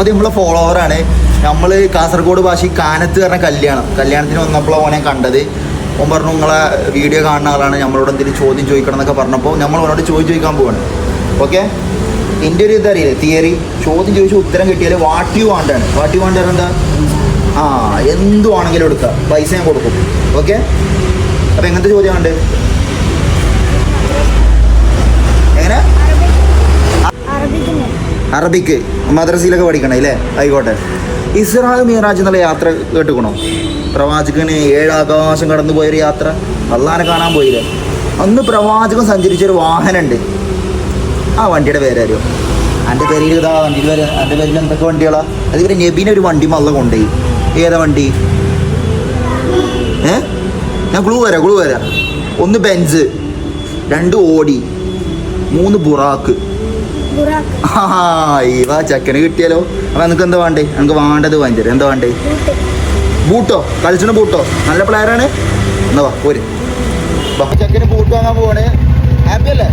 അത് നമ്മളെ ഫോളോവറാണ്. നമ്മൾ കാസർഗോഡ് ഭാഷ കാനത്ത് പറഞ്ഞ കല്യാണത്തിന് വന്നപ്പോൾ ഓനെ കണ്ടത്. ഓൻ പറഞ്ഞു നിങ്ങളെ വീഡിയോ കാണുന്ന ആളാണ്, നമ്മളോട് എന്തെങ്കിലും ചോദ്യം ചോദിക്കണം എന്നൊക്കെ പറഞ്ഞപ്പോൾ നമ്മൾ അവനോട് ചോദിക്കാൻ പോവാണ്. ഓക്കെ, എൻ്റെ ഒരു ഇതറിയില്ലേ തിയറി, ചോദ്യം ചോദിച്ച് ഉത്തരം കിട്ടിയാൽ വാട്ട് യു വാണ്ടാണ്. വാട്ട് യു വാണ്ട് എന്താ? എന്തുവാണെങ്കിലും എടുക്കുക, പൈസ ഞാൻ കൊടുക്കും. ഓക്കെ, അപ്പം എങ്ങനത്തെ ചോദ്യം ഉണ്ട്? എങ്ങനെ? അറബിക്ക് മദ്രസയിലൊക്കെ പഠിക്കണം അല്ലേ? ആയിക്കോട്ടെ. ഇസ്രാ മിറാജ് എന്നുള്ള യാത്ര കേട്ടുക്കണോ? പ്രവാചകന് 7 ആകാശം കടന്നു പോയൊരു യാത്ര, അള്ളാനെ കാണാൻ പോയില്ലേ? അന്ന് പ്രവാചകൻ സഞ്ചരിച്ചൊരു വാഹനമുണ്ട്. ആ വണ്ടിയുടെ പേരറിയോ? എൻ്റെ പേരിൽ ഇതാ വണ്ടിയിൽ വരെ. എൻ്റെ പേരിൽ എന്തൊക്കെ വണ്ടികളാ? അതുപോലെ നബീനെ ഒരു വണ്ടി മല്ല കൊണ്ടുപോയി. ഏതാ വണ്ടി? ഞാൻ ക്ലൂ വരാം. 1 ബെൻസ്, 2 ഓടി, 3 ബുറാക്ക്. ഇവ ചെക്കന് കിട്ടിയാലോ. അപ്പം എനിക്ക് എന്താ വേണ്ടേ? എനിക്ക് വേണ്ടത് വാങ്ങിത്തരും. എന്താ വേണ്ടേ? ബൂട്ടോ? കളിച്ചിന് ബൂട്ടോ? നല്ല പ്ലെയറാണ്. എന്നാ വാ പോര്. ചെക്കന് ബൂട്ട് വാങ്ങാൻ പോവാണ്. ഹാപ്പി അല്ലേ?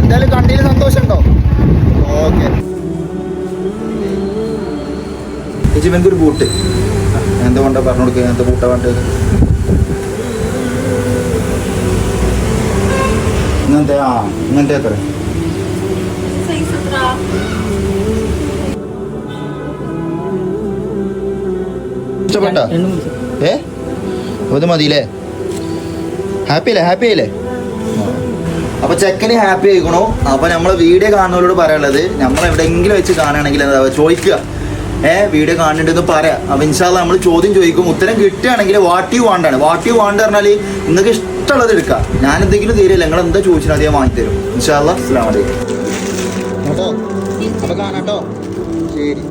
എന്തായാലും കണ്ടതിൽ സന്തോഷമുണ്ടോ? ഓക്കെ ചേച്ചി, എനിക്കൊരു ബൂട്ട് എന്താ വേണ്ട പറഞ്ഞു കൊടുക്കുക. എന്താ ബൂട്ടാ വേണ്ടത്? ഇങ്ങനത്തെ എത്ര? ഇഷ്ടപ്പെട്ട? അത് മതിയില്ലേ? ഹാപ്പി ആയില്ലേ? അപ്പൊ ചെക്കന് ഹാപ്പി ആയിക്കണോ? അപ്പൊ നമ്മളെ വീഡിയോ കാണുന്നവരോട് പറയാനുള്ളത്, നമ്മൾ എവിടെയെങ്കിലും വെച്ച് കാണുകയാണെങ്കിൽ എന്താ ചോദിക്കുക, വീഡിയോ കാണുന്നുണ്ടെന്ന് പറയാം. അപ്പൊ ഇൻഷാല്ലാ നമ്മൾ ചോദ്യം ചോദിക്കും. ഉത്തരം കിട്ടുകയാണെങ്കിൽ വാട്ട് യു വാണ്ടാണ്. വാട്ട് യു വാണ്ട് പറഞ്ഞാൽ നിങ്ങൾക്ക് ഇഷ്ടമുള്ളത് എടുക്കാം. ഞാൻ എന്തെങ്കിലും തരില്ല, നിങ്ങൾ എന്താ ചോദിച്ചാൽ അത് ഞാൻ വാങ്ങിത്തരും. ഇൻഷാല്ലാ. അസ്സലാമു അലൈക്കും കേട്ടോ. അപ്പൊ കാണാട്ടോ. ശരി.